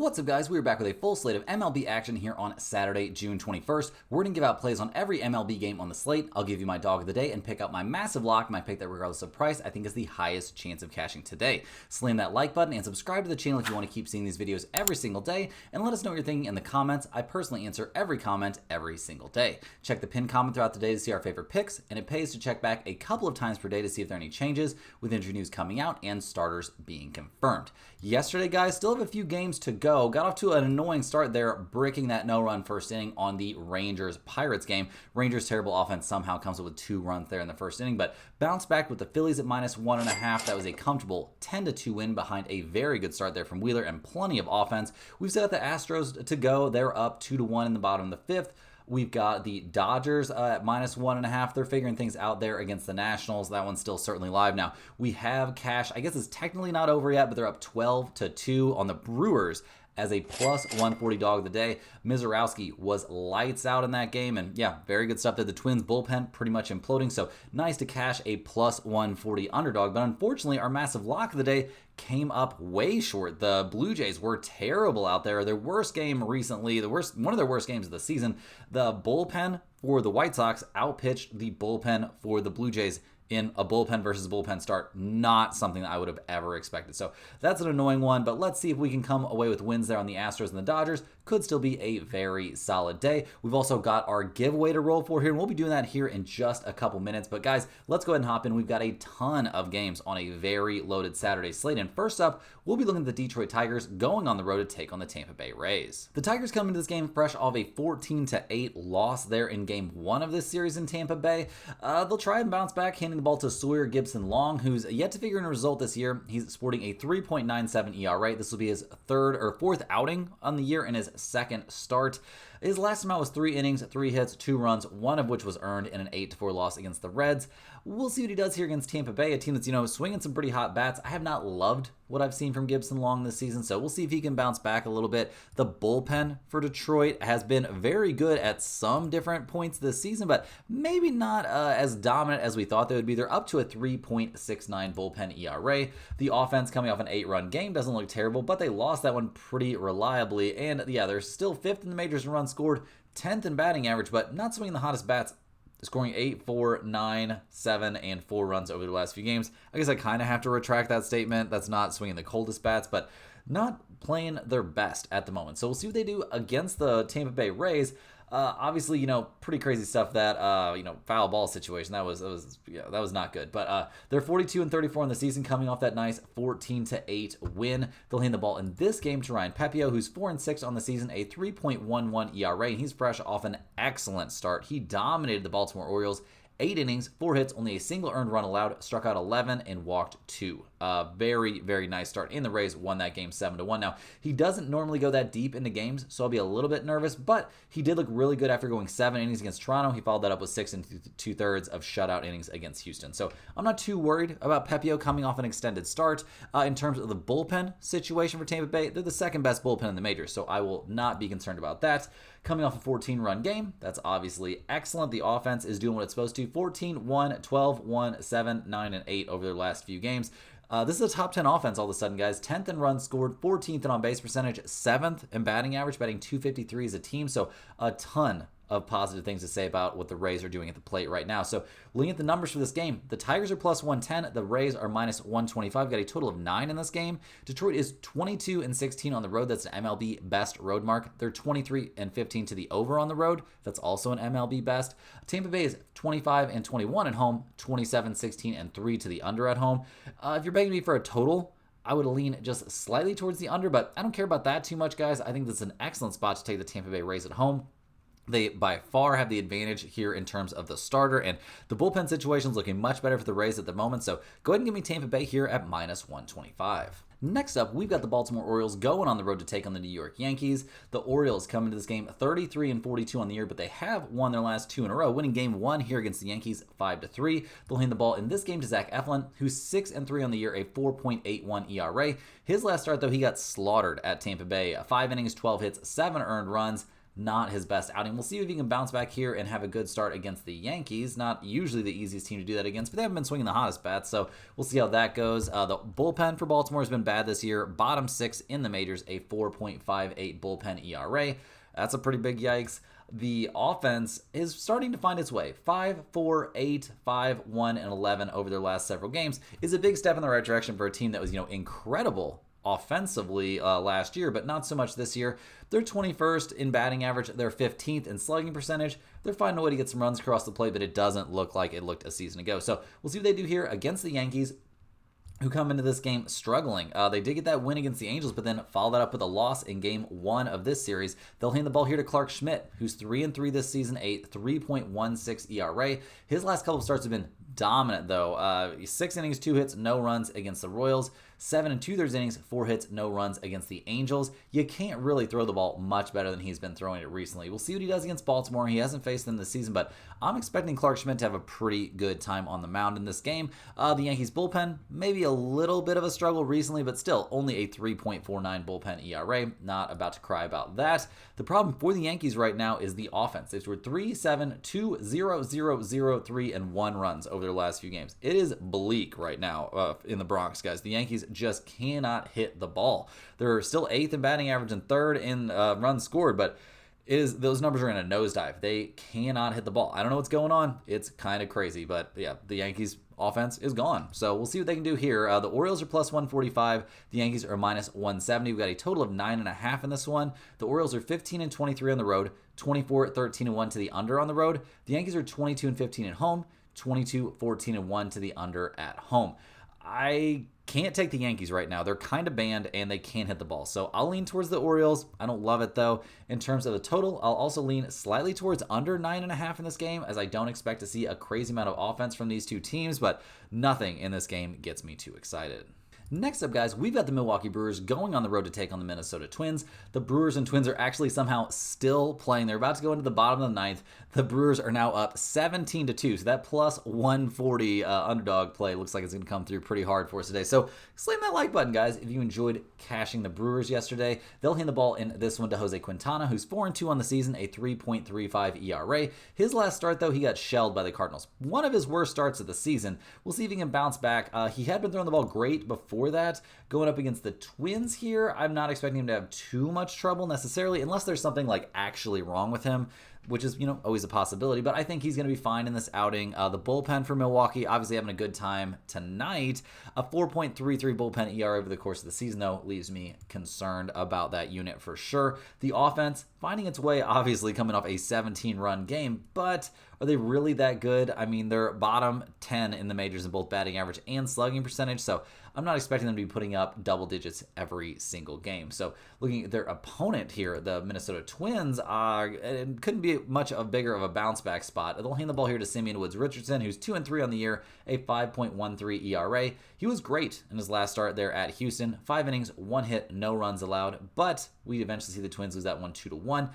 What's up, guys? We're back with a full slate of MLB action here on Saturday, June 21st. We're going to give out plays on every MLB game on the slate. I'll give you my dog of the day and pick out my massive lock, my pick that regardless of price, I think is the highest chance of cashing today. Slam that like button and subscribe to the channel if you want to keep seeing these videos every single day, and let us know what you're thinking in the comments. I personally answer every comment every single day. Check the pinned comment throughout the day to see our favorite picks, and it pays to check back a couple of times per day to see if there are any changes with injury news coming out and starters being confirmed. Yesterday, guys, still have a few games to go. Got off to an annoying start there, breaking that no-run first inning on the Rangers-Pirates game. Rangers' terrible offense somehow comes up with 2 runs there in the first inning, but bounced back with the Phillies at -1.5. That was a comfortable 10-2 win behind a very good start there from Wheeler and plenty of offense. We've set up the Astros to go. They're up 2-1 in the bottom of the 5th. We've got the Dodgers at -1.5. They're figuring things out there against the Nationals. That one's still certainly live now. We have cash. I guess it's technically not over yet, but they're up 12-2 on the Brewers as a +140 dog of the day. Mizorowski was lights out in that game, and yeah, very good stuff there. The Twins bullpen pretty much imploding, so nice to cash a +140 underdog, but unfortunately our massive lock of the day came up way short. The Blue Jays were terrible out there. Their worst game recently, one of their worst games of the season. The bullpen for the White Sox outpitched the bullpen for the Blue Jays in a bullpen versus bullpen start. Not something that I would have ever expected. So that's an annoying one, but let's see if we can come away with wins there on the Astros and the Dodgers. Could still be a very solid day. We've also got our giveaway to roll for here, and we'll be doing that here in just a couple minutes. But guys, let's go ahead and hop in. We've got a ton of games on a very loaded Saturday slate. And first up, we'll be looking at the Detroit Tigers going on the road to take on the Tampa Bay Rays. The Tigers come into this game fresh off a 14-8 loss there in game 1 of this series in Tampa Bay. They'll try and bounce back, handing the ball to Sawyer Gipson-Long, who's yet to figure in a result this year. He's sporting a 3.97 ERA. This will be his 3rd or 4th outing on the year and his 2nd start. His last time out was 3 innings, 3 hits, 2 runs, one of which was earned in an 8-4 loss against the Reds. We'll see what he does here against Tampa Bay, a team that's, swinging some pretty hot bats. I have not loved what I've seen from Gipson-Long this season, so we'll see if he can bounce back a little bit. The bullpen for Detroit has been very good at some different points this season, but maybe not as dominant as we thought they would be. They're up to a 3.69 bullpen ERA. The offense coming off an 8-run game doesn't look terrible, but they lost that one pretty reliably, and yeah, they're still 5th in the majors in runs scored, 10th in batting average, but not swinging the hottest bats, scoring 8, 4, 9, 7, and 4 runs over the last few games. I guess I kind of have to retract that statement. That's not swinging the coldest bats, but not playing their best at the moment. So we'll see what they do against the Tampa Bay Rays. Obviously, pretty crazy stuff that, foul ball situation. That was not good. But they're 42-34 in the season, coming off that nice 14-8 win. They'll hand the ball in this game to Ryan Pepiot, who's 4-6 on the season, a 3.11 ERA, and he's fresh off an excellent start. He dominated the Baltimore Orioles. 8 innings, 4 hits, only a single earned run allowed, struck out 11, and walked 2. Very, very nice start. And the Rays won that game 7-1. Now, he doesn't normally go that deep into games, so I'll be a little bit nervous, but he did look really good after going 7 innings against Toronto. He followed that up with 6 2/3 of shutout innings against Houston. So I'm not too worried about Pepiot coming off an extended start. In terms of the bullpen situation for Tampa Bay, they're the 2nd best bullpen in the majors, so I will not be concerned about that. Coming off a 14-run game, that's obviously excellent. The offense is doing what it's supposed to. 14-1, 12-1, 7, 9, and 8 over their last few games. This is a top 10 offense all of a sudden, guys. 10th in runs scored, 14th in on-base percentage, 7th in batting average, batting .253 as a team. So a ton of positive things to say about what the Rays are doing at the plate right now. So looking at the numbers for this game, the Tigers are +110, the Rays are -125. Got a total of 9 in this game. Detroit is 22-16 on the road. That's an MLB best road mark. They're 23-15 to the over on the road. That's also an MLB best. Tampa Bay is 25-21 at home, 27-16-3 to the under at home. If you're begging me for a total, I would lean just slightly towards the under, but I don't care about that too much, guys. I think this is an excellent spot to take the Tampa Bay Rays at home. They by far have the advantage here in terms of the starter, and the bullpen situation is looking much better for the Rays at the moment, so go ahead and give me Tampa Bay here at -125. Next up, we've got the Baltimore Orioles going on the road to take on the New York Yankees. The Orioles come into this game 33-42 on the year, but they have won their last 2 in a row, winning game 1 here against the Yankees 5-3. They'll hand the ball in this game to Zach Eflin, who's 6-3 on the year, a 4.81 ERA. His last start, though, he got slaughtered at Tampa Bay. 5 innings, 12 hits, 7 earned runs. not his best outing. We'll see if he can bounce back here and have a good start against the Yankees. Not usually the easiest team to do that against, but they haven't been swinging the hottest bats, so we'll see how that goes. The bullpen for Baltimore has been bad this year. Bottom 6 in the majors, a 4.58 bullpen ERA. That's a pretty big yikes. The offense is starting to find its way. 5, 4, 8, 5, 1, and 11 over their last several games is a big step in the right direction for a team that was, incredible offensively last year, but not so much this year. They're 21st in batting average. They're 15th in slugging percentage. They're finding a way to get some runs across the plate, but it doesn't look like it looked a season ago. So we'll see what they do here against the Yankees, who come into this game struggling. They did get that win against the Angels, but then follow that up with a loss in Game 1 of this series. They'll hand the ball here to Clark Schmidt, who's 3-3 this season, a 3.16 ERA. His last couple of starts have been dominant, though. 6 innings, 2 hits, no runs against the Royals. 7 2/3 innings, 4 hits, no runs against the Angels. You can't really throw the ball much better than he's been throwing it recently. We'll see what he does against Baltimore. He hasn't faced them this season, but I'm expecting Clark Schmidt to have a pretty good time on the mound in this game. The Yankees bullpen, maybe a little bit of a struggle recently, but still only a 3.49 bullpen ERA. Not about to cry about that. The problem for the Yankees right now is the offense. They've scored 3, 7, 2, 0, 0, 0, 3, and 1 runs over their last few games. It is bleak right now in the Bronx, guys. The Yankees just cannot hit the ball. They're still 8th in batting average and 3rd in runs scored, but those numbers are in a nosedive. They cannot hit the ball. I don't know what's going on. It's kind of crazy, but yeah, the Yankees offense is gone. So we'll see what they can do here. The Orioles are plus 145. The Yankees are minus 170. We've got a total of 9.5 in this one. The Orioles are 15-23 on the road, 24-13-1 to the under on the road. The Yankees are 22-15 at home, 22-14-1 to the under at home. I can't take the Yankees right now. They're kind of banned, and they can't hit the ball. So I'll lean towards the Orioles. I don't love it, though. In terms of the total, I'll also lean slightly towards under 9.5 in this game, as I don't expect to see a crazy amount of offense from these two teams, but nothing in this game gets me too excited. Next up, guys, we've got the Milwaukee Brewers going on the road to take on the Minnesota Twins. The Brewers and Twins are actually somehow still playing. They're about to go into the bottom of the 9th. The Brewers are now up 17-2, so that plus 140 underdog play looks like it's going to come through pretty hard for us today. So slam that like button, guys, if you enjoyed cashing the Brewers yesterday. They'll hand the ball in this one to Jose Quintana, who's 4-2 on the season, a 3.35 ERA. His last start, though, he got shelled by the Cardinals. One of his worst starts of the season. We'll see if he can bounce back. He had been throwing the ball great before that. Going up against the Twins here, I'm not expecting him to have too much trouble necessarily, unless there's something like actually wrong with him, which is, always a possibility, but I think he's going to be fine in this outing. The bullpen for Milwaukee, obviously having a good time tonight. A 4.33 bullpen ERA over the course of the season, though, leaves me concerned about that unit for sure. The offense finding its way, obviously coming off a 17-run game, but are they really that good? I mean, they're bottom 10 in the majors in both batting average and slugging percentage, so I'm not expecting them to be putting up double digits every single game. So looking at their opponent here, the Minnesota Twins, it couldn't be much bigger of a bounce back spot. They'll hand the ball here to Simeon Woods-Richardson, who's 2-3 on the year, a 5.13 ERA. He was great in his last start there at Houston. 5 innings, 1 hit, no runs allowed, but we eventually see the Twins lose that one 2-1.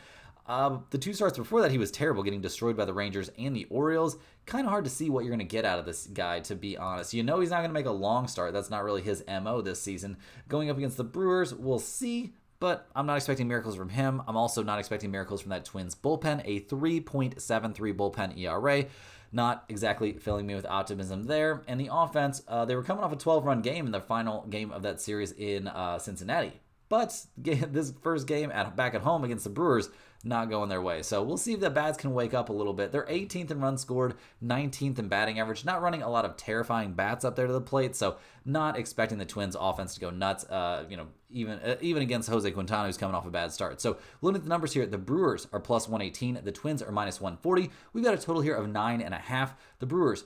The 2 starts before that, he was terrible, getting destroyed by the Rangers and the Orioles. Kind of hard to see what you're going to get out of this guy, to be honest. He's not going to make a long start. That's not really his MO this season. Going up against the Brewers, we'll see, but I'm not expecting miracles from him. I'm also not expecting miracles from that Twins bullpen, a 3.73 bullpen ERA. Not exactly filling me with optimism there. And the offense, they were coming off a 12-run game in the final game of that series in Cincinnati. But this first game back at home against the Brewers, not going their way. So we'll see if the bats can wake up a little bit. They're 18th in runs scored, 19th in batting average, not running a lot of terrifying bats up there to the plate, so not expecting the Twins offense to go nuts, even against Jose Quintana, who's coming off a bad start. So looking at the numbers here, the Brewers are plus 118, the Twins are minus 140. We've got a total here of 9.5. The Brewers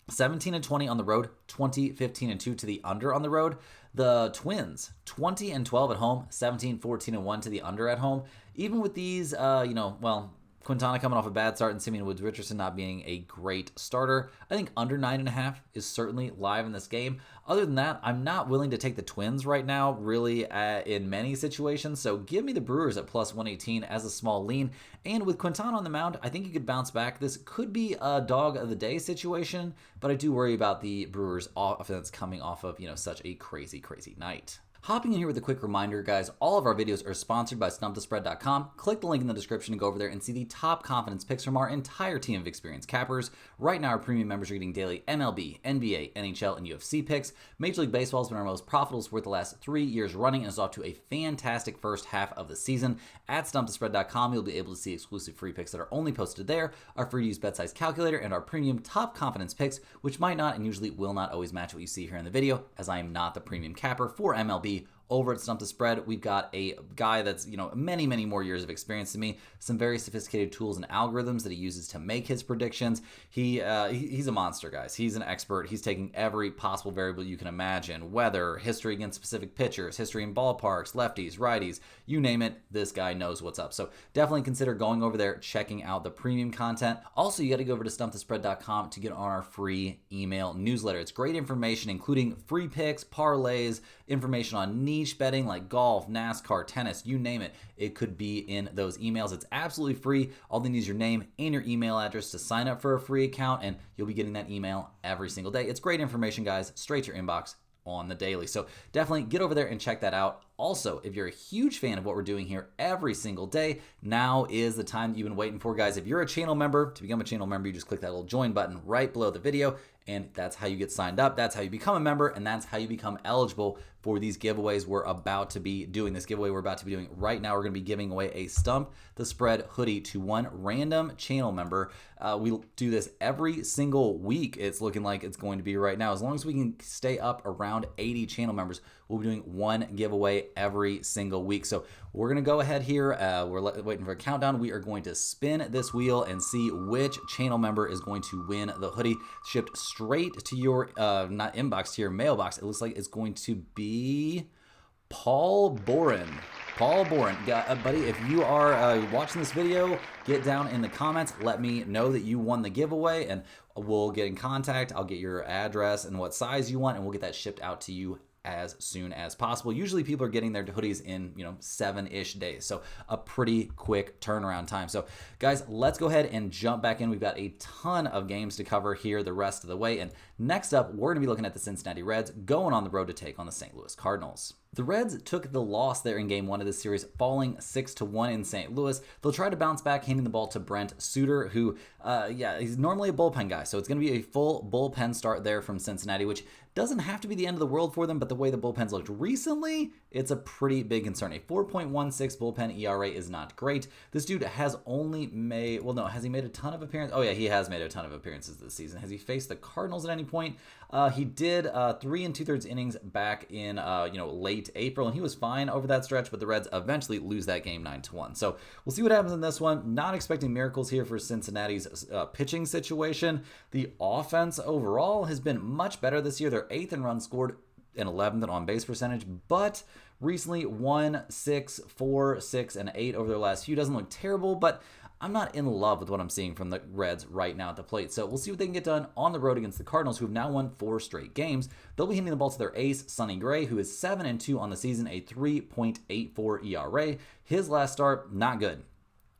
17-20 on the road, 20-15-2 to the under on the road. The Twins 20-12 at home, 17-14-1 to the under at home. Even with these, Quintana coming off a bad start and Simeon Woods-Richardson not being a great starter, I think under 9.5 is certainly live in this game. Other than that, I'm not willing to take the Twins right now, really, in many situations. So give me the Brewers at plus 118 as a small lean. And with Quintana on the mound, I think you could bounce back. This could be a dog of the day situation, but I do worry about the Brewers offense coming off of, such a crazy, crazy night. Hopping in here with a quick reminder, guys, all of our videos are sponsored by StumpTheSpread.com. Click the link in the description to go over there and see the top confidence picks from our entire team of experienced cappers. Right now, our premium members are getting daily MLB, NBA, NHL, and UFC picks. Major League Baseball has been our most profitable sport the last 3 years running and is off to a fantastic first half of the season. At StumpTheSpread.com, you'll be able to see exclusive free picks that are only posted there, our free-to-use bet size calculator, and our premium top confidence picks, which might not and usually will not always match what you see here in the video, as I am not the premium capper for MLB. Over at Stump the Spread, we've got a guy that's, many, many more years of experience than me, some very sophisticated tools and algorithms that he uses to make his predictions. He's a monster, guys. He's an expert. He's taking every possible variable you can imagine, weather, history against specific pitchers, history in ballparks, lefties, righties, you name it, this guy knows what's up. So definitely consider going over there, checking out the premium content. Also, you got to go over to StumpTheSpread.com to get on our free email newsletter. It's great information, including free picks, parlays, information on niche betting like golf, NASCAR, tennis, you name it. It could be in those emails. It's absolutely free. All they need is your name and your email address to sign up for a free account, and you'll be getting that email every single day. It's great information, guys, straight to your inbox on the daily. So definitely get over there and check that out. Also, if you're a huge fan of what we're doing here every single day, now is the time that you've been waiting for, guys. If you're a channel member, to become a channel member, you just click that little join button right below the video, and that's how you get signed up. That's how you become a member, and that's how you become eligible for these giveaways we're about to be doing. This giveaway we're about to be doing right now, we're going to be giving away a Stump the Spread hoodie to one random channel member. We'll do this every single week. It's looking like it's going to be right now. As long as we can stay up around 80 channel members, we'll be doing one giveaway every single week. So we're going to go ahead here. We're waiting for a countdown. We are going to spin this wheel and see which channel member is going to win the hoodie shipped straight to your, not inbox, to your mailbox. It looks like it's going to be Paul Boren. Paul Boren, buddy, if you are watching this video, get down in the comments. Let me know that you won the giveaway, and we'll get in contact. I'll get your address and what size you want, and we'll get that shipped out to you as soon as possible. Usually people are getting their hoodies in 7-ish days, so a pretty quick turnaround time. So guys, let's go ahead and jump back in. We've got a ton of games to cover here the rest of the way, and next up we're going to be looking at the Cincinnati Reds going on the road to take on the St. Louis Cardinals. The Reds took the loss there in Game 1 of this series, falling 6-1 in St. Louis. They'll try to bounce back, handing the ball to Brent Suter, who, he's normally a bullpen guy, so it's going to be a full bullpen start there from Cincinnati, which doesn't have to be the end of the world for them, but the way the bullpen's looked recently, it's a pretty big concern. A 4.16 bullpen ERA is not great. This dude has only made, has he made a ton of appearances? Oh yeah, he has made a ton of appearances this season. Has he faced the Cardinals at any point? He did 3 2/3 innings back in late April, and he was fine over that stretch, but the Reds eventually lose that game 9-1. So we'll see what happens in this one. Not expecting miracles here for Cincinnati's pitching situation. The offense overall has been much better this year. They're 8th in runs scored and 11th in on-base percentage, but recently 1, 6, 4, 6, and 8 over their last few. Doesn't look terrible, but I'm not in love with what I'm seeing from the Reds right now at the plate. So we'll see what they can get done on the road against the Cardinals, who have now won 4 straight games. They'll be handing the ball to their ace, Sonny Gray, who is 7-2 on the season, a 3.84 ERA. His last start, not good.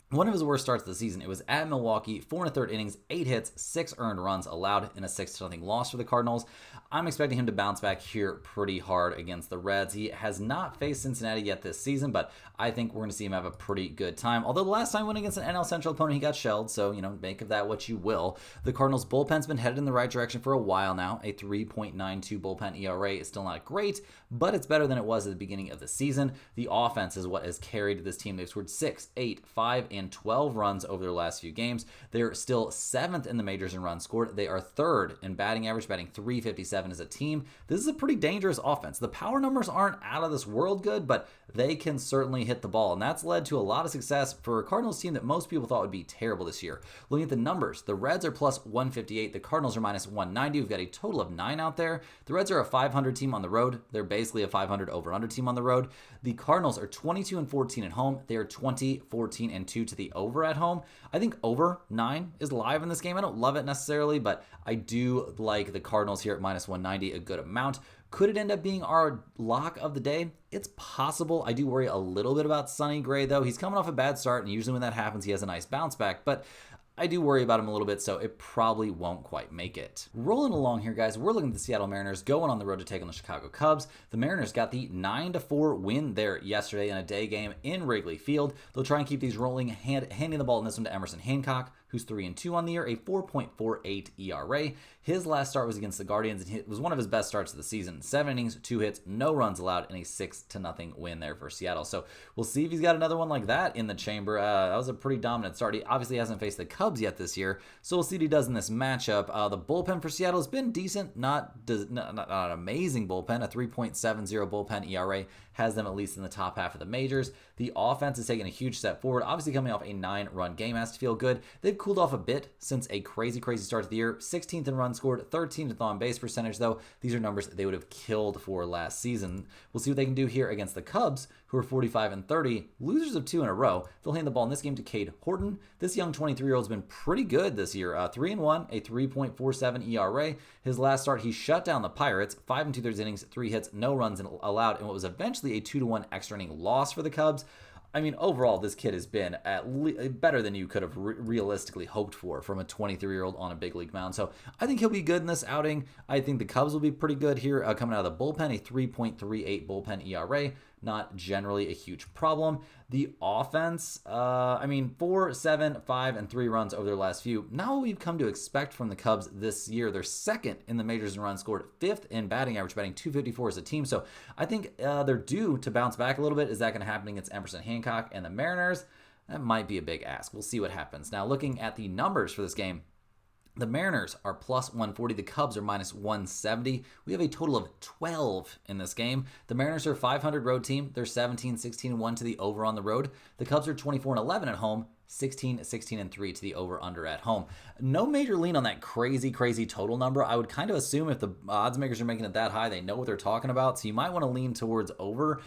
One of his worst starts of the season. It was at Milwaukee, 4 1/3 innings, 8 hits, 6 earned runs allowed in a 6-0 loss for the Cardinals. I'm expecting him to bounce back here pretty hard against the Reds. He has not faced Cincinnati yet this season, but I think we're going to see him have a pretty good time. Although the last time he went against an NL Central opponent, he got shelled, so, make of that what you will. The Cardinals' bullpen's been headed in the right direction for a while now. A 3.92 bullpen ERA is still not great, but it's better than it was at the beginning of the season. The offense is what has carried this team. They've scored 6, 8, 5, and 12 runs over their last few games. They're still 7th in the majors in runs scored. They are 3rd in batting average, batting .357 as a team. This is a pretty dangerous offense. The power numbers aren't out of this world good, but they can certainly hit the ball, and that's led to a lot of success for a Cardinals team that most people thought would be terrible this year. Looking at the numbers, the Reds are plus 158, the Cardinals are minus 190. We've got a total of 9 out there. The Reds are a 500 team on the road. They're basically a 500 over-under team on the road. The Cardinals are 22-14 at home. They are 20-14-2 to the over at home. I think over 9 is live in this game. I don't love it necessarily, but I do like the Cardinals here at minus 190 a good amount. Could it end up being our lock of the day? It's possible. I do worry a little bit about Sonny Gray, though. He's coming off a bad start, and usually when that happens, he has a nice bounce back. But I do worry about him a little bit, so it probably won't quite make it. Rolling along here, guys, we're looking at the Seattle Mariners going on the road to take on the Chicago Cubs. The Mariners got the 9-4 win there yesterday in a day game in Wrigley Field. They'll try and keep these rolling, handing the ball in this one to Emerson Hancock, who's 3-2 on the year, a 4.48 ERA. His last start was against the Guardians, and it was one of his best starts of the season. 7 innings, 2 hits, no runs allowed, and a 6-0 win there for Seattle. So we'll see if he's got another one like that in the chamber. That was a pretty dominant start. He obviously hasn't faced the Cubs yet this year, so we'll see what he does in this matchup. The bullpen for Seattle has been decent, not an amazing bullpen. A 3.70 bullpen ERA has them at least in the top half of the majors. The offense is taking a huge step forward. Obviously coming off a 9-run game has to feel good. They've cooled off a bit since a crazy start to the year. 16th in runs scored, 13th on base percentage, though. These are numbers they would have killed for last season. We'll see what they can do here against the Cubs, who are 45-30, losers of 2 in a row. They'll hand the ball in this game to Cade Horton. This young 23-year-old's been pretty good this year. 3-1, a 3.47 ERA. His last start, he shut down the Pirates. 5 2/3 innings, 3 hits, no runs allowed, in what was eventually a 2-1 extra inning loss for the Cubs. I mean, overall, this kid has been better than you could have realistically hoped for from a 23-year-old on a big league mound. So I think he'll be good in this outing. I think the Cubs will be pretty good here coming out of the bullpen, a 3.38 bullpen ERA. Not generally a huge problem. The offense, 4, 7, 5, and 3 runs over their last few. Not what we've come to expect from the Cubs this year. They're second in the majors in runs scored, 5th in batting average, batting .254 as a team. So I think they're due to bounce back a little bit. Is that going to happen against Emerson Hancock and the Mariners? That might be a big ask. We'll see what happens. Now, looking at the numbers for this game, the Mariners are plus 140. The Cubs are minus 170. We have a total of 12 in this game. The Mariners are a 500 road team. They're 17-16-1 to the over on the road. The Cubs are 24-11 at home. 16-16-3 to the over-under at home. No major lean on that crazy total number. I would kind of assume if the odds makers are making it that high, they know what they're talking about, so you might want to lean towards over.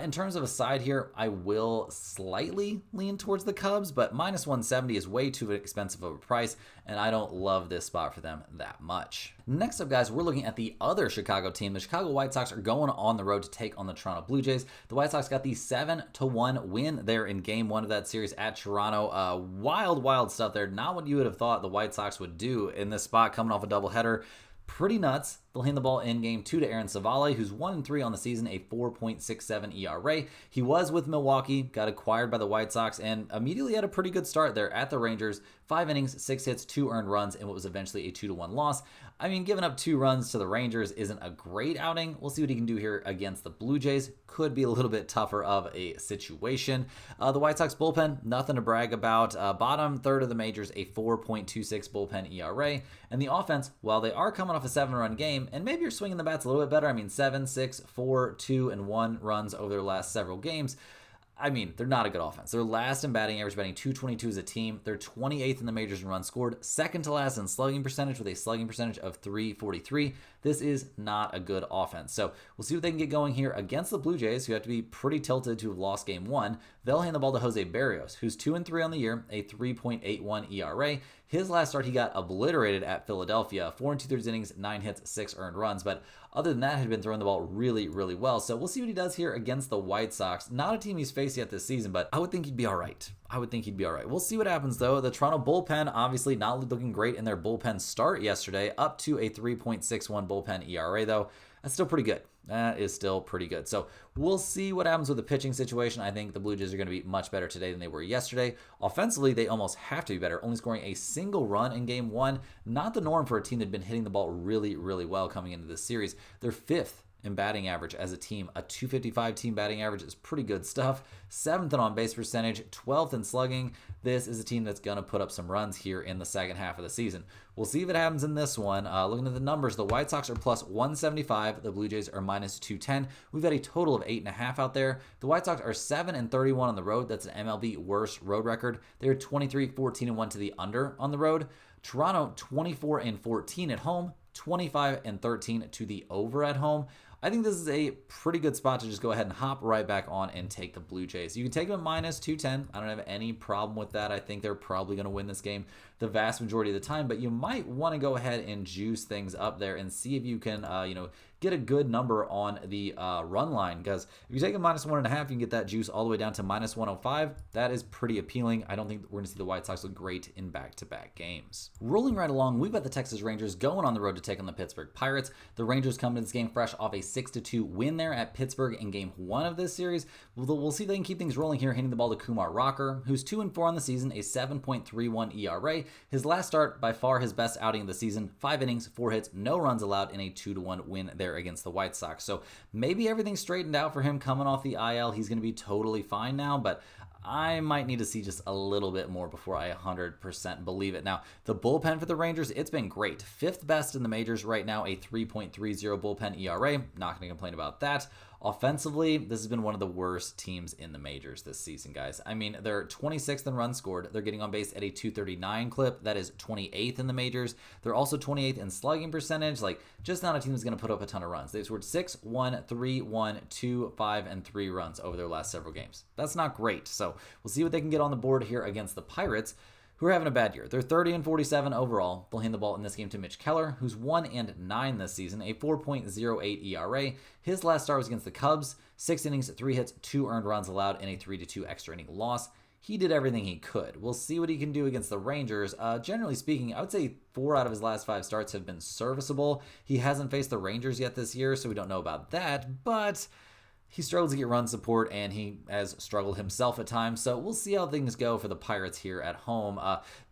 In terms of a side here, I will slightly lean towards the Cubs, but minus 170 is way too expensive of a price, and I don't love this spot for them that much. Next up, guys, we're looking at the other Chicago team. The Chicago White Sox are going on the road to take on the Toronto Blue Jays. The White Sox got the 7-1 win there in Game 1 of that series at Toronto. Wild stuff there. Not what you would have thought the White Sox would do in this spot coming off a doubleheader. Pretty nuts. They'll hand the ball in Game 2 to Aaron Savale, who's 1-3 on the season, a 4.67 ERA. He was with Milwaukee, got acquired by the White Sox, and immediately had a pretty good start there at the Rangers. 5 innings, 6 hits, 2 earned runs, in what was eventually a 2-1 loss. I mean, giving up 2 runs to the Rangers isn't a great outing. We'll see what he can do here against the Blue Jays. Could be a little bit tougher of a situation. The White Sox bullpen, nothing to brag about. Bottom third of the majors, a 4.26 bullpen ERA. And the offense, while they are coming off a 7-run game, and maybe you're swinging the bats a little bit better. 7, 6, 4, 2, and 1 runs over their last several games. They're not a good offense. They're last in batting average, batting .222 as a team. They're 28th in the majors in runs scored, second to last in slugging percentage with a slugging percentage of .343. This is not a good offense. So we'll see what they can get going here against the Blue Jays, who have to be pretty tilted to have lost Game 1. They'll hand the ball to Jose Barrios, who's 2-3 on the year, a 3.81 ERA. His last start, he got obliterated at Philadelphia. 4 2/3 innings, 9 hits, 6 earned runs. But other than that, had been throwing the ball really well. So we'll see what he does here against the White Sox. Not a team he's faced yet this season, but I would think he'd be all right. We'll see what happens, though. The Toronto bullpen, obviously not looking great in their bullpen start yesterday, up to a 3.61 bullpen ERA, though. That's still pretty good. That is still pretty good. So we'll see what happens with the pitching situation. I think the Blue Jays are going to be much better today than they were yesterday. Offensively, they almost have to be better, only scoring a single run in Game 1. Not the norm for a team that had been hitting the ball really well coming into this series. They're 5th in batting average as a team. A .255 team batting average is pretty good stuff. 7th in on-base percentage, 12th in slugging. This is a team that's going to put up some runs here in the second half of the season. We'll see if it happens in this one. Looking at the numbers, the White Sox are plus 175. The Blue Jays are minus 210. We've got a total of 8.5 out there. The White Sox are 7-31 on the road. That's an MLB worst road record. They're 23-14-1 to the under on the road. Toronto 24-14 at home. 25-13 to the over at home. I think this is a pretty good spot to just go ahead and hop right back on and take the Blue Jays. You can take them at minus 210. I don't have any problem with that. I think they're probably going to win this game. the vast majority of the time, but you might want to go ahead and juice things up there and see if you can, get a good number on the run line, because if you take a -1.5, you can get that juice all the way down to -105. That is pretty appealing. I don't think we're going to see the White Sox look great in back-to-back games. Rolling right along, we've got the Texas Rangers going on the road to take on the Pittsburgh Pirates. The Rangers come to this game fresh off a 6-2 win there at Pittsburgh in Game 1 of this series. We'll see if they can keep things rolling here, handing the ball to Kumar Rocker, who's 2-4 on the season, a 7.31 ERA. His last start, by far his best outing of the season, 5 innings, 4 hits, no runs allowed in a 2-1 win there against the White Sox. So maybe everything's straightened out for him coming off the IL. He's going to be totally fine now, but I might need to see just a little bit more before I 100% believe it. Now, the bullpen for the Rangers, it's been great. 5th best in the majors right now, a 3.30 bullpen ERA. Not going to complain about that. Offensively, this has been one of the worst teams in the majors this season, guys. I mean, they're 26th in runs scored. They're getting on base at a 239 clip. That is 28th in the majors. They're also 28th in slugging percentage. Like, just not a team that's going to put up a ton of runs. They've scored 6, 1, 3, 1, 2, 5, and 3 runs over their last several games. That's not great. So we'll see what they can get on the board here against the Pirates, who are having a bad year. They're 30-47 overall. They'll hand the ball in this game to Mitch Keller, who's 1-9 this season, a 4.08 ERA. His last start was against the Cubs, 6 innings, 3 hits, 2 earned runs allowed in a 3-2 extra inning loss. He did everything he could. We'll see what he can do against the Rangers. Generally speaking, I would say 4 out of his last 5 starts have been serviceable. He hasn't faced the Rangers yet this year, so we don't know about that, but he struggles to get run support, and he has struggled himself at times. So we'll see how things go for the Pirates here at home.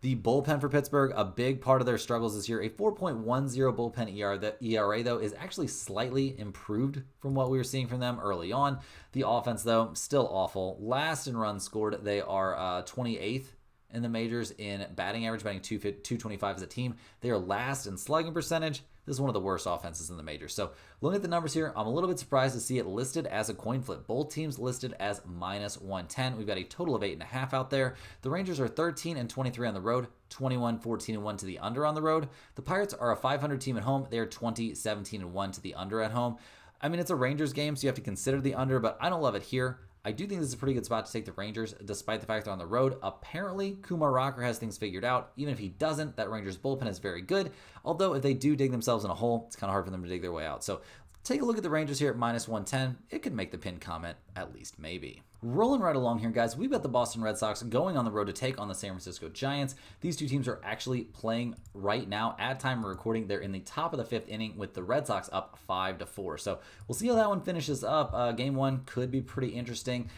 The bullpen for Pittsburgh, a big part of their struggles this year. A 4.10 bullpen ERA. The ERA, though, is actually slightly improved from what we were seeing from them early on. The offense, though, still awful. Last in runs scored, they are 28th in the majors in batting average, batting 225 as a team. They are last in slugging percentage. This is one of the worst offenses in the majors. So looking at the numbers here, I'm a little bit surprised to see it listed as a coin flip. Both teams listed as -110. We've got a total of 8.5 out there. The Rangers are 13-23 on the road, 21-14-1 to the under on the road. The Pirates are a 500 team at home. They are 20-17-1 to the under at home. I mean, it's a Rangers game, so you have to consider the under, but I don't love it here. I do think this is a pretty good spot to take the Rangers, despite the fact they're on the road. Apparently, Kumar Rocker has things figured out. Even if he doesn't, that Rangers bullpen is very good. Although, if they do dig themselves in a hole, it's kind of hard for them to dig their way out. So, take a look at the Rangers here at -110. It could make the pin comment, at least maybe. Rolling right along here, guys, we've got the Boston Red Sox going on the road to take on the San Francisco Giants. These two teams are actually playing right now. At time of recording, they're in the top of the 5th inning with the Red Sox up 5-4. So we'll see how that one finishes up. Game 1 could be pretty interesting.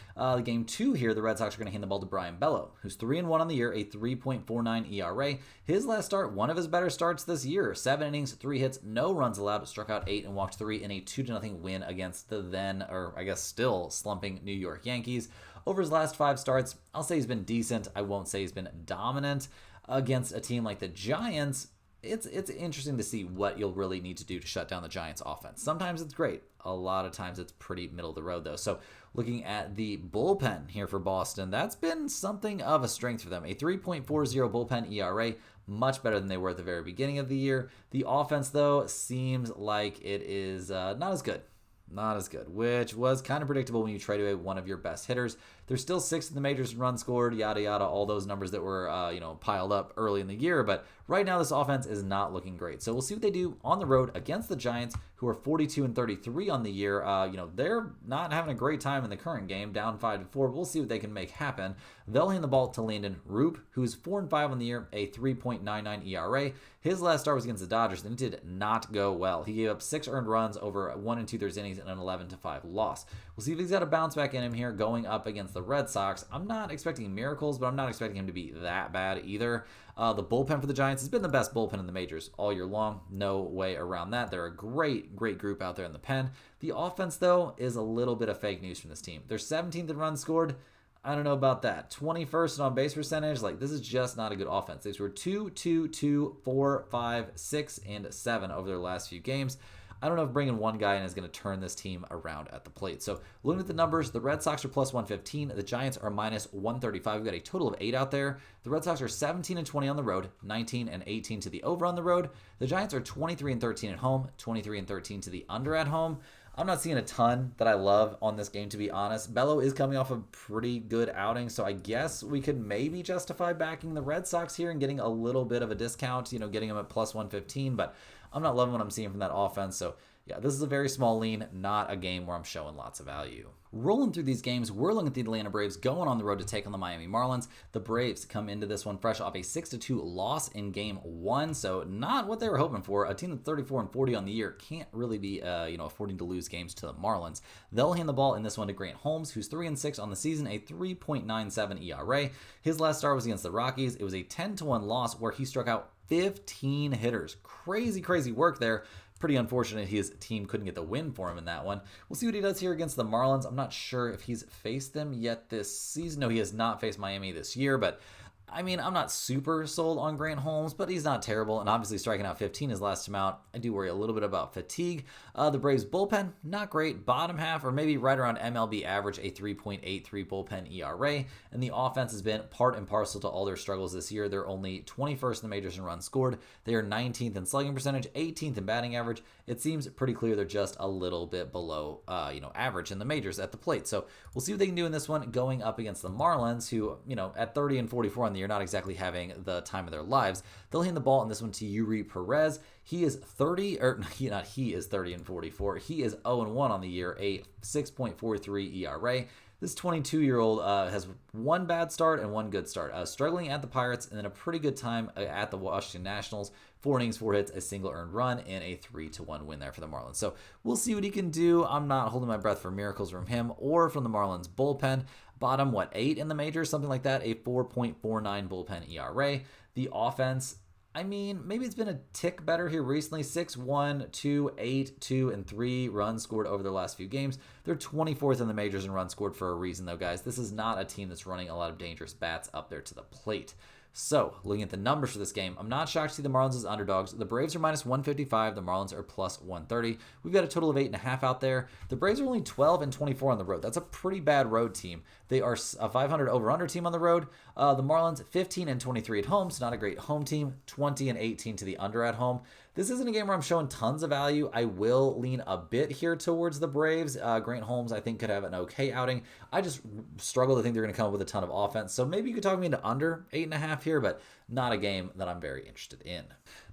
Game 2 here, the Red Sox are going to hand the ball to Brian Bello, who's 3-1 on the year, a 3.49 ERA. His last start, one of his better starts this year. 7 innings, 3 hits, no runs allowed, struck out 8 and walked 3 in a 2-0 win against the then, or I guess still, slumping New York Yankees. Over his last 5 starts, I'll say he's been decent. I won't say he's been dominant. Against a team like the Giants, it's interesting to see what you'll really need to do to shut down the Giants' offense. Sometimes it's great. A lot of times it's pretty middle of the road, though. So looking at the bullpen here for Boston, that's been something of a strength for them. A 3.40 bullpen ERA, much better than they were at the very beginning of the year. The offense, though, seems like it is not as good. Not as good, which was kind of predictable when you trade away one of your best hitters. They're still 6th in the majors in runs scored, yada, yada, all those numbers that were, piled up early in the year. But right now, this offense is not looking great. So we'll see what they do on the road against the Giants, who are 42-33 on the year. They're not having a great time in the current game, down 5-4. We'll see what they can make happen. They'll hand the ball to Landon Roop, who's 4-5 on the year, a 3.99 ERA. His last start was against the Dodgers, and it did not go well. He gave up 6 earned runs over 1 2/3 innings and an 11-5 loss. We'll see if he's got a bounce back in him here going up against the Red Sox. I'm not expecting miracles, but I'm not expecting him to be that bad either. The bullpen for the Giants has been the best bullpen in the majors all year long. No way around that. They're a great, great group out there in the pen. The offense, though, is a little bit of fake news from this team. They're 17th in runs scored. I don't know about that. 21st in on-base percentage. This is just not a good offense. They scored 2, 2, 2, 4, 5, 6, and 7 over their last few games. I don't know if bringing one guy in is going to turn this team around at the plate. So looking at the numbers, the Red Sox are +115. The Giants are -135. We've got a total of 8 out there. The Red Sox are 17-20 on the road, 19-18 to the over on the road. The Giants are 23-13 at home, 23-13 to the under at home. I'm not seeing a ton that I love on this game, to be honest. Bello is coming off a pretty good outing, so I guess we could maybe justify backing the Red Sox here and getting a little bit of a discount, getting them at plus 115, but I'm not loving what I'm seeing from that offense, so yeah, this is a very small lean, not a game where I'm showing lots of value. Rolling through these games, we're looking at the Atlanta Braves going on the road to take on the Miami Marlins. The Braves come into this one fresh off a 6-2 loss in game one, so not what they were hoping for. A team that's 34-40 on the year can't really be, affording to lose games to the Marlins. They'll hand the ball in this one to Grant Holmes, who's 3-6 on the season, a 3.97 ERA. His last start was against the Rockies. It was a 10-1 loss where he struck out 15 hitters. Crazy work there. Pretty unfortunate his team couldn't get the win for him in that one. We'll see what he does here against the Marlins. I'm not sure if he's faced them yet this season. No, he has not faced Miami this year, but I'm not super sold on Grant Holmes, but he's not terrible, and obviously striking out 15 his last time out. I do worry a little bit about fatigue. The Braves bullpen, not great. Bottom half, or maybe right around MLB average, a 3.83 bullpen ERA, and the offense has been part and parcel to all their struggles this year. They're only 21st in the majors in runs scored. They are 19th in slugging percentage, 18th in batting average. It seems pretty clear they're just a little bit below, average in the majors at the plate. So we'll see what they can do in this one going up against the Marlins, who, at 30-44 on the year, not exactly having the time of their lives. They'll hand the ball in this one to Yuri Perez. He is 30-44. He is 0-1 on the year, a 6.43 ERA. This 22-year-old has one bad start and one good start. Struggling at the Pirates and then a pretty good time at the Washington Nationals. 4 innings, 4 hits, a single earned run, and a 3-1 win there for the Marlins. So we'll see what he can do. I'm not holding my breath for miracles from him or from the Marlins bullpen. Bottom, 8 in the majors, something like that, a 4.49 bullpen ERA. The offense, maybe it's been a tick better here recently. 6-1, 2-8, 2, and 3 runs scored over their last few games. They're 24th in the majors in runs scored for a reason, though, guys. This is not a team that's running a lot of dangerous bats up there to the plate. So, looking at the numbers for this game, I'm not shocked to see the Marlins as underdogs. The Braves are minus 155. The Marlins are plus 130. We've got a total of 8.5 out there. The Braves are only 12-24 on the road. That's a pretty bad road team. They are a 500 over-under team on the road. The Marlins, 15-23 at home. So not a great home team. 20-18 to the under at home. This isn't a game where I'm showing tons of value. I will lean a bit here towards the Braves. Grant Holmes, I think, could have an okay outing. I just struggle to think they're going to come up with a ton of offense. So maybe you could talk me into under 8.5 here, but not a game that I'm very interested in.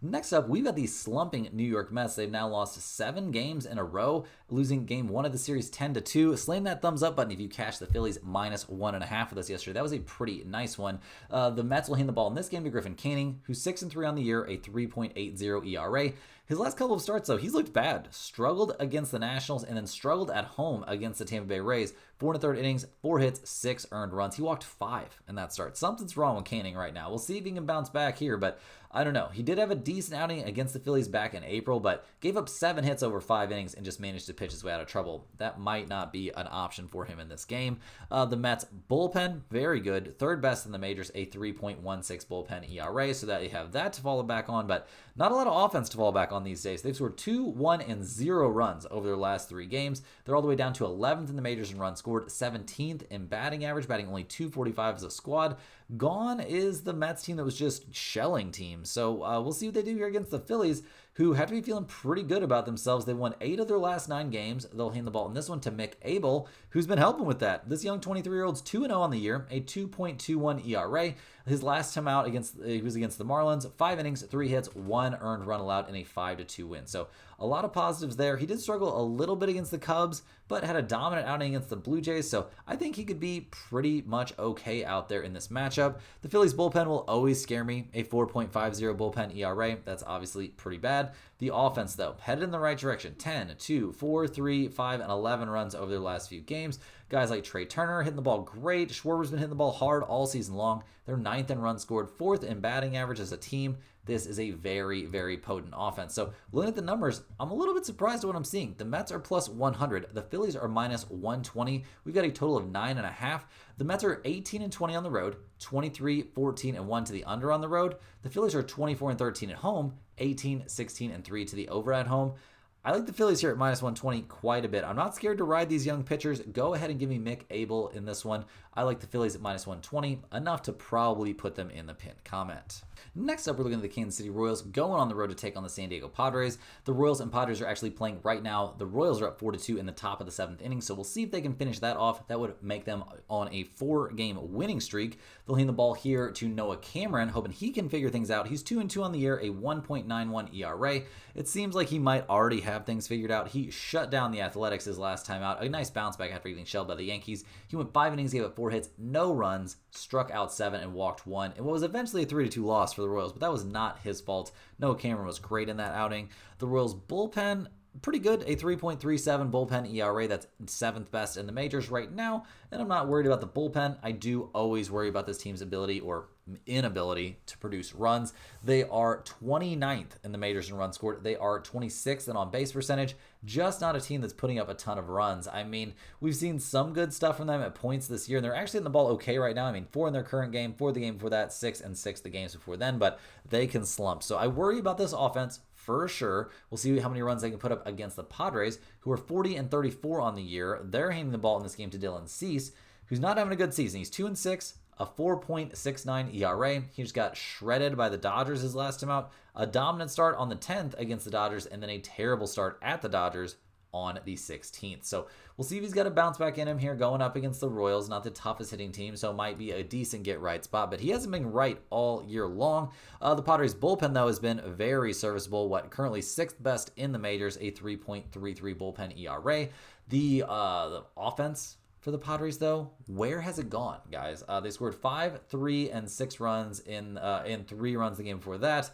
Next up, we've got the slumping New York Mets. They've now lost 7 games in a row, losing game 1 of the series 10-2. Slam that thumbs up button if you cashed the Phillies minus 1.5 with us yesterday. That was a pretty nice one. The Mets will hand the ball in this game to Griffin Canning, who's 6-3 on the year, a 3.80 ERA. His last couple of starts, though, he's looked bad. Struggled against the Nationals and then struggled at home against the Tampa Bay Rays. 4 1/3 innings, 4 hits, 6 earned runs. He walked 5 in that start. Something's wrong with Canning right now. We'll see if he can bounce back here, but I don't know. He did have a decent outing against the Phillies back in April, but gave up 7 hits over 5 innings and just managed to pitch his way out of trouble. That might not be an option for him in this game. The Mets bullpen, very good. 3rd best in the majors, a 3.16 bullpen ERA, so that you have that to fall back on, but not a lot of offense to fall back on these days. They've scored 2, 1, and 0 runs over their last 3 games. They're all the way down to 11th in the majors in runs scored, 17th in batting average, batting only 245 as a squad. Gone is the Mets team that was just shelling teams. So we'll see what they do here against the Phillies, who have to be feeling pretty good about themselves. They won 8 of their last 9 games. They'll hand the ball in this one to Mick Abel, who's been helping with that. This young 23-year-old's 2-0 on the year, a 2.21 ERA. His last time out he was against the Marlins, 5 innings, 3 hits, 1 earned run allowed in a 5-2 win. So a lot of positives there. He did struggle a little bit against the Cubs, but had a dominant outing against the Blue Jays, so I think he could be pretty much okay out there in this matchup. The Phillies bullpen will always scare me, a 4.50 bullpen ERA. That's obviously pretty bad. The offense, though, headed in the right direction. 10, 2, 4, 3, 5, and 11 runs over their last few games. Guys like Trey Turner hitting the ball great. Schwarber's been hitting the ball hard all season long. They're 9th in runs scored, 4th in batting average as a team. This is a very, very potent offense. So looking at the numbers, I'm a little bit surprised at what I'm seeing. The Mets are plus 100. The Phillies are minus 120. We've got a total of 9.5. The Mets are 18-20 on the road, 23, 14, and 1 to the under on the road. The Phillies are 24-13 at home, 18, 16, and 3 to the over at home. I like the Phillies here at minus 120 quite a bit. I'm not scared to ride these young pitchers. Go ahead and give me Mick Abel in this one. I like the Phillies at minus 120, enough to probably put them in the pinned comment. Next up, we're looking at the Kansas City Royals going on the road to take on the San Diego Padres. The Royals and Padres are actually playing right now. The Royals are up 4-2 in the top of the 7th inning, so we'll see if they can finish that off. That would make them on a 4-game winning streak. They'll hand the ball here to Noah Cameron, hoping he can figure things out. He's 2-2 on the year, a 1.91 ERA. It seems like he might already have things figured out. He shut down the Athletics his last time out. A nice bounce back after getting shelled by the Yankees. He went 5 innings, gave up 4 hits, no runs, struck out 7, and walked 1. It was eventually a 3-2 loss for the Royals, but that was not his fault. Noah Cameron was great in that outing. The Royals bullpen, pretty good, a 3.37 bullpen ERA. That's 7th best in the majors right now, and I'm not worried about the bullpen. I do always worry about this team's ability or inability to produce runs. They are 29th in the majors in runs scored. They are 26th in on-base percentage. Just not a team that's putting up a ton of runs. I mean, we've seen some good stuff from them at points this year, and they're actually in the ball okay right now. I mean, 4 in their current game, 4 the game before that, 6 and 6 the games before then, but they can slump. So I worry about this offense for sure. We'll see how many runs they can put up against the Padres, who are 40 and 34 on the year. They're handing the ball in this game to Dylan Cease, who's not having a good season. He's 2-6, a 4.69 ERA. He just got shredded by the Dodgers his last time out. A dominant start on the 10th against the Dodgers, and then a terrible start at the Dodgers on the 16th. So we'll see if he's got a bounce back in him here going up against the Royals. Not the toughest hitting team, so it might be a decent get right spot, but he hasn't been right all year long. The Padres bullpen, though, has been very serviceable. Currently 6th best in the majors, a 3.33 bullpen ERA. The offense for the Padres, though, where has it gone, guys? They scored 5, 3, and 6 runs in 3 runs the game before that.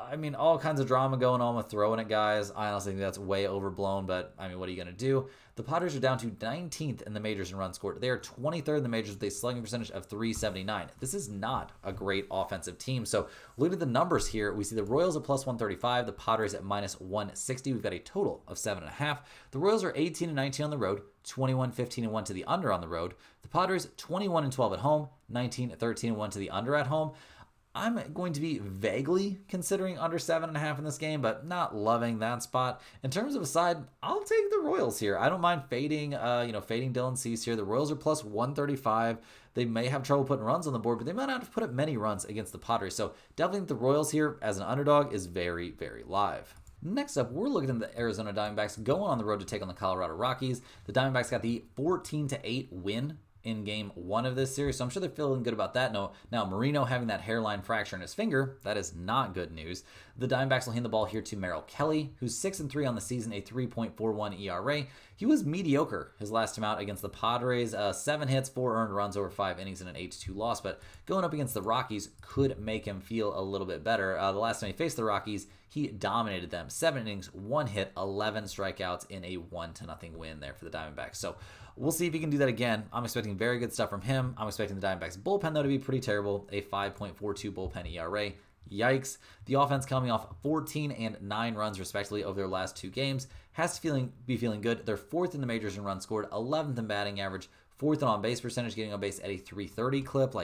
I mean, all kinds of drama going on with throwing it, guys. I honestly think that's way overblown, but I mean, what are you going to do? The Padres are down to 19th in the majors in runs scored. They are 23rd in the majors with a slugging percentage of .379. This is not a great offensive team. So look at the numbers here. We see the Royals at plus 135, the Padres at minus 160. We've got a total of 7.5. The Royals are 18 and 19 on the road, 21, 15, and 1 to the under on the road. The Padres 21 and 12 at home, 19, 13, and 1 to the under at home. I'm going to be vaguely considering under 7.5 in this game, but not loving that spot. In terms of a side, I'll take the Royals here. I don't mind fading Dylan Cease here. The Royals are plus 135. They may have trouble putting runs on the board, but they might not have to put up many runs against the Padres. So definitely think the Royals here as an underdog is very, very live. Next up, we're looking at the Arizona Diamondbacks going on the road to take on the Colorado Rockies. The Diamondbacks got the 14-8 win in game 1 of this series, so I'm sure they're feeling good about that. Now Marino having that hairline fracture in his finger, that is not good news. The Diamondbacks will hand the ball here to Merrill Kelly, who's 6-3 on the season, a 3.41 ERA. He was mediocre his last time out against the Padres, 7 hits, 4 earned runs over 5 innings and an 8-2 loss, but going up against the Rockies could make him feel a little bit better. The last time he faced the Rockies, he dominated them. 7 innings, 1 hit, 11 strikeouts in a 1-0 win there for the Diamondbacks. So we'll see if he can do that again. I'm expecting very good stuff from him. I'm expecting the Diamondbacks bullpen, though, to be pretty terrible. A 5.42 bullpen ERA. Yikes. The offense coming off 14 and 9 runs, respectively, over their last 2 games. Has to be feeling good. They're 4th in the majors in runs scored, 11th in batting average, 4th in on-base percentage, getting on base at a 330 clip.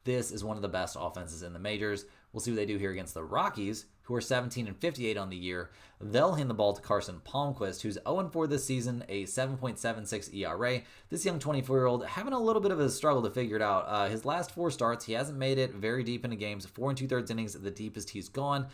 This is one of the best offenses in the majors. We'll see what they do here against the Rockies, who are 17 and 58 on the year. They'll hand the ball to Carson Palmquist, who's 0-4 this season, a 7.76 ERA. This young 24-year-old having a little bit of a struggle to figure it out. His last 4 starts, he hasn't made it very deep into games. 4 2/3 innings, the deepest he's gone.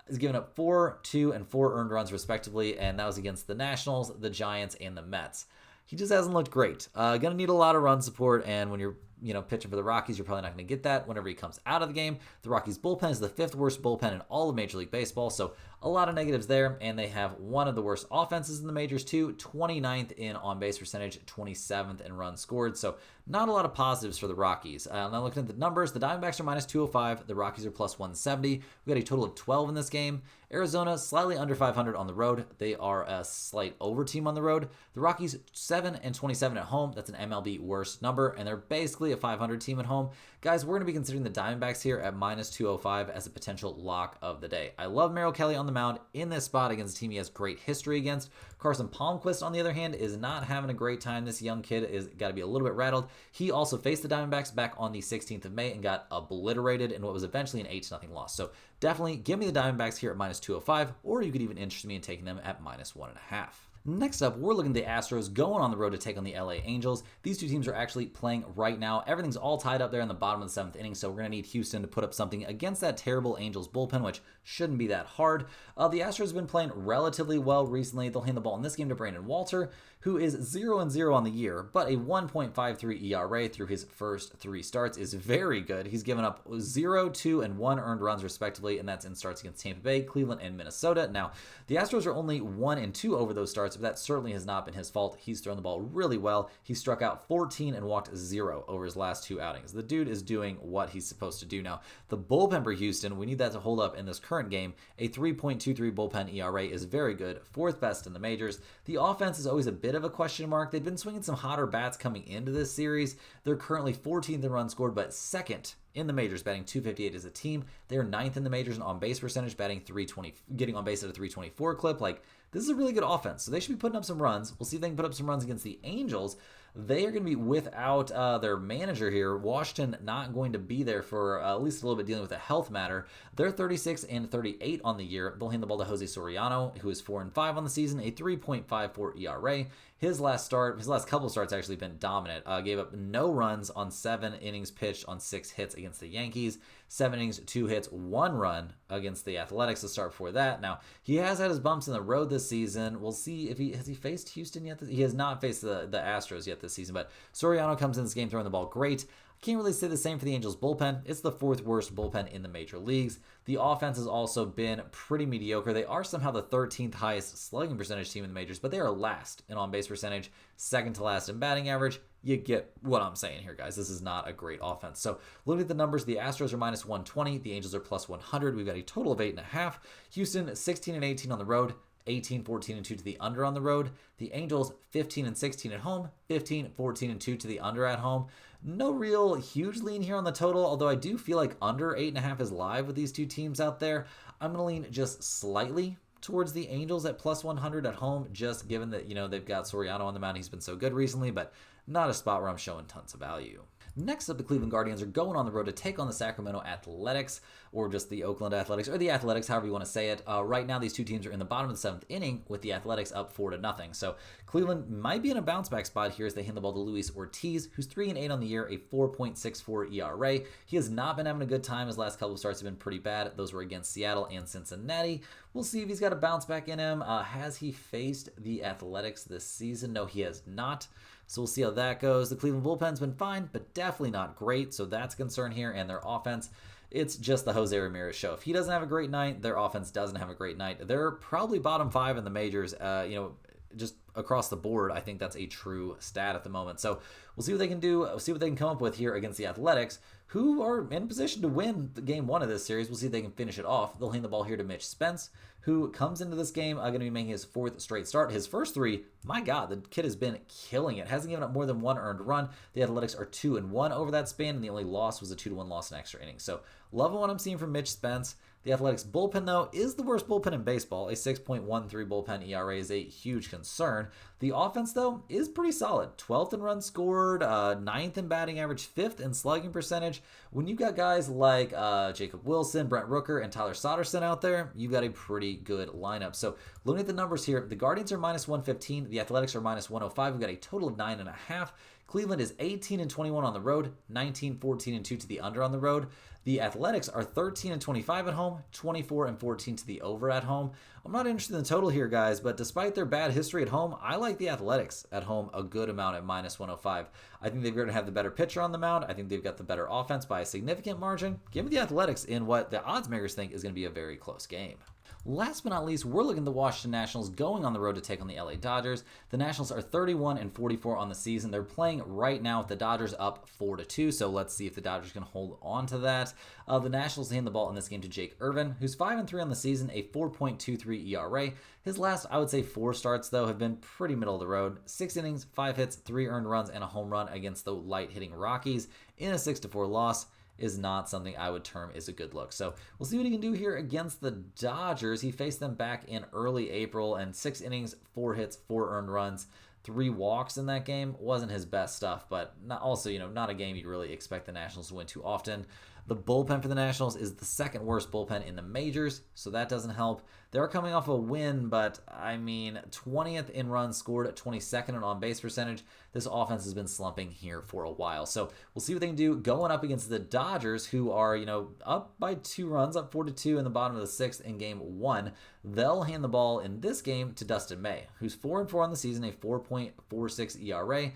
He's given up 4, 2, and 4 earned runs, respectively, and that was against the Nationals, the Giants, and the Mets. He just hasn't looked great. Gonna need a lot of run support, and when you're pitching for the Rockies, you're probably not going to get that whenever he comes out of the game. The Rockies bullpen is the 5th worst bullpen in all of Major League Baseball, so a lot of negatives there, and they have one of the worst offenses in the majors too, 29th in on-base percentage, 27th in runs scored, so not a lot of positives for the Rockies. Now looking at the numbers, the Diamondbacks are minus 205, the Rockies are plus 170. We got a total of 12 in this game. Arizona slightly under 500 on the road. They are a slight over team on the road. The Rockies 7 and 27 at home. That's an MLB worst number, and they're basically a 500 team at home. Guys, we're going to be considering the Diamondbacks here at minus 205 as a potential lock of the day. I love Merrill Kelly on the mound in this spot against a team he has great history against. Carson Palmquist, on the other hand, is not having a great time. This young kid is got to be a little bit rattled. He also faced the Diamondbacks back on the 16th of May and got obliterated in what was eventually an 8-0 loss. So definitely give me the Diamondbacks here at minus 205, or you could even interest me in taking them at minus 1.5. Next up, we're looking at the Astros going on the road to take on the LA Angels. These two teams are actually playing right now. Everything's all tied up there in the bottom of the 7th inning, so we're going to need Houston to put up something against that terrible Angels bullpen, which shouldn't be that hard. The Astros have been playing relatively well recently. They'll hand the ball in this game to Brandon Walter, who is 0-0 on the year, but a 1.53 ERA through his first 3 starts is very good. He's given up 0, 2, and 1 earned runs respectively, and that's in starts against Tampa Bay, Cleveland, and Minnesota. Now, the Astros are only 1-2 over those starts, but that certainly has not been his fault. He's thrown the ball really well. He struck out 14 and walked 0 over his last 2 outings. The dude is doing what he's supposed to do now. The bullpen for Houston, we need that to hold up in this current game. A 3.23 bullpen ERA is very good, 4th best in the majors. The offense is always a bit of a question mark. They've been swinging some hotter bats coming into this series. They're currently 14th in runs scored, but 2nd in the majors, batting .258 as a team. They're 9th in the majors in on-base percentage, batting .320, getting on base at a .324 clip. Like, this is a really good offense, so they should be putting up some runs. We'll see if they can put up some runs against the Angels. They are going to be without their manager here. Washington not going to be there for at least a little bit, dealing with a health matter. They're 36-38 on the year. They'll hand the ball to Jose Soriano, who is 4-5 on the season, a 3.54 ERA. His last couple starts actually been dominant. Gave up no runs on 7 innings pitched on 6 hits against the Yankees. 7 innings, 2 hits, 1 run against the Athletics to start before that. Now, he has had his bumps in the road this season. We'll see if he faced Houston yet. He has not faced the Astros yet this season, but Soriano comes in this game throwing the ball great. Can't really say the same for the Angels bullpen. It's the 4th worst bullpen in the major leagues. The offense has also been pretty mediocre. They are somehow the 13th highest slugging percentage team in the majors, but they are last in on-base percentage, 2nd to last in batting average. You get what I'm saying here, guys. This is not a great offense. So looking at the numbers, the Astros are -120. The Angels are +100. We've got a total of 8.5. Houston, 16-18 on the road. 18-14-2 to the under on the road. The Angels 15-16 at home, 15-14-2 to the under at home. No real huge lean here on the total, although I do feel like under 8.5 is live with these two teams out there. I'm going to lean just slightly towards the Angels at +100 at home, just given that, they've got Soriano on the mound. He's been so good recently, but not a spot where I'm showing tons of value. Next up, the Cleveland Guardians are going on the road to take on the Sacramento Athletics, or just the Oakland Athletics, or the Athletics, however you want to say it. Right now, these two teams are in the bottom of the 7th inning, with the Athletics up 4-0. So Cleveland might be in a bounce back spot here as they hand the ball to Luis Ortiz, who's 3-8 on the year, a 4.64 ERA. He has not been having a good time. His last couple of starts have been pretty bad. Those were against Seattle and Cincinnati. We'll see if he's got a bounce back in him. Has he faced the Athletics this season? No, he has not. So we'll see how that goes. The Cleveland bullpen's been fine, but definitely not great. So that's a concern here. And their offense, it's just the Jose Ramirez show. If he doesn't have a great night, their offense doesn't have a great night. They're probably bottom 5 in the majors, just across the board. I think that's a true stat at the moment. So we'll see what they can do. We'll see what they can come up with here against the Athletics, who are in position to win the game 1 of this series. We'll see if they can finish it off. They'll hand the ball here to Mitch Spence, who comes into this game going to be making his 4th straight start. His first 3, my God, the kid has been killing it. Hasn't given up more than 1 earned run. The Athletics are 2-1 over that span, and the only loss was a 2-1 loss in extra innings. So loving what I'm seeing from Mitch Spence. The Athletics bullpen, though, is the worst bullpen in baseball. A 6.13 bullpen ERA is a huge concern. The offense, though, is pretty solid. 12th in runs scored, 9th in batting average, 5th in slugging percentage. When you've got guys like Jacob Wilson, Brent Rooker, and Tyler Soderson out there, you've got a pretty good lineup. So looking at the numbers here, the Guardians are -115. The Athletics are -105. We've got a total of 9.5. Cleveland is 18-21 on the road, 19-14-2 to the under on the road. The Athletics are 13-25 at home, 24-14 to the over at home. I'm not interested in the total here, guys, but despite their bad history at home, I like the Athletics at home a good amount at -105. I think they're going to have the better pitcher on the mound. I think they've got the better offense by a significant margin. Give me the Athletics in what the odds makers think is going to be a very close game. Last but not least, we're looking at the Washington Nationals going on the road to take on the LA Dodgers. The Nationals are 31-44 on the season. They're playing right now with the Dodgers up 4-2, so let's see if the Dodgers can hold on to that. The Nationals hand the ball in this game to Jake Irvin, who's 5-3 on the season, a 4.23 ERA. His last, I would say, 4 starts, though, have been pretty middle of the road. 6 innings, 5 hits, 3 earned runs, and a home run against the light-hitting Rockies in a 6-4 loss. Is not something I would term is a good look. So we'll see what he can do here against the Dodgers. He faced them back in early April, and 6 innings, 4 hits, 4 earned runs. 3 walks in that game. Wasn't his best stuff, but not a game you'd really expect the Nationals to win too often. The bullpen for the Nationals is the second worst bullpen in the majors, so that doesn't help. They're coming off a win, but 20th in runs scored, 22nd in on-base percentage. This offense has been slumping here for a while, so we'll see what they can do going up against the Dodgers, who are up by 2 runs, up 4-2 in the bottom of the 6th in Game 1. They'll hand the ball in this game to Dustin May, who's 4-4 on the season, a 4.46 ERA.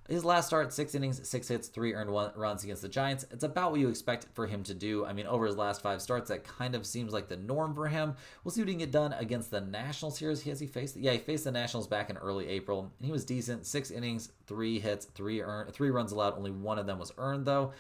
His last start, 6 innings, 6 hits, 3 earned runs against the Giants. It's about what you expect for him to do. Over his last 5 starts, that kind of seems like the norm for him. We'll see what he can get done against the Nationals here. He faced the Nationals back in early April, and he was decent. 6 innings, 3 hits, 3 runs allowed. Only 1 of them was earned, though.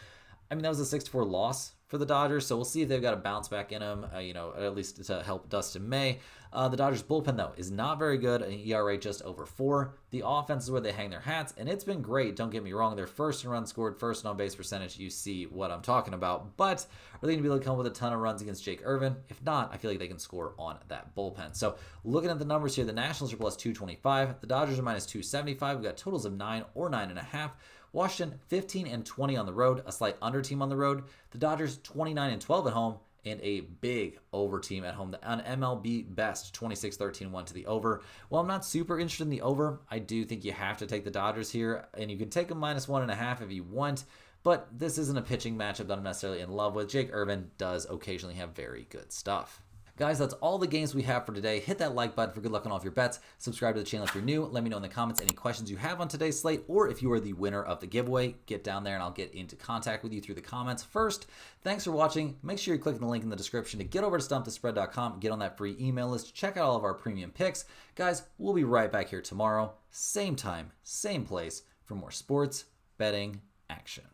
That was a 6-4 loss for the Dodgers, so we'll see if they've got a bounce back in them, at least to help Dustin May. The Dodgers bullpen, though, is not very good, an ERA just over 4. The offense is where they hang their hats, and it's been great, don't get me wrong. They're first in runs scored, first in on-base percentage. You see what I'm talking about, but are they going to be able to come up with a ton of runs against Jake Irvin? If not, I feel like they can score on that bullpen. So looking at the numbers here, the Nationals are plus 225, the Dodgers are minus 275. We've got totals of 9 or 9.5. Washington 15-20 on the road, a slight under team on the road. The Dodgers 29-12 at home, and a big over team at home. An MLB best 26-13-1 to the over. Well, I'm not super interested in the over. I do think you have to take the Dodgers here, and you can take them minus 1.5 if you want. But this isn't a pitching matchup that I'm necessarily in love with. Jake Irvin does occasionally have very good stuff. Guys, that's all the games we have for today. Hit that like button for good luck on all of your bets. Subscribe to the channel if you're new. Let me know in the comments any questions you have on today's slate, or if you are the winner of the giveaway, get down there and I'll get into contact with you through the comments. First, thanks for watching. Make sure you're clicking the link in the description to get over to stumpthespread.com, get on that free email list, check out all of our premium picks. Guys, we'll be right back here tomorrow, same time, same place, for more sports betting action.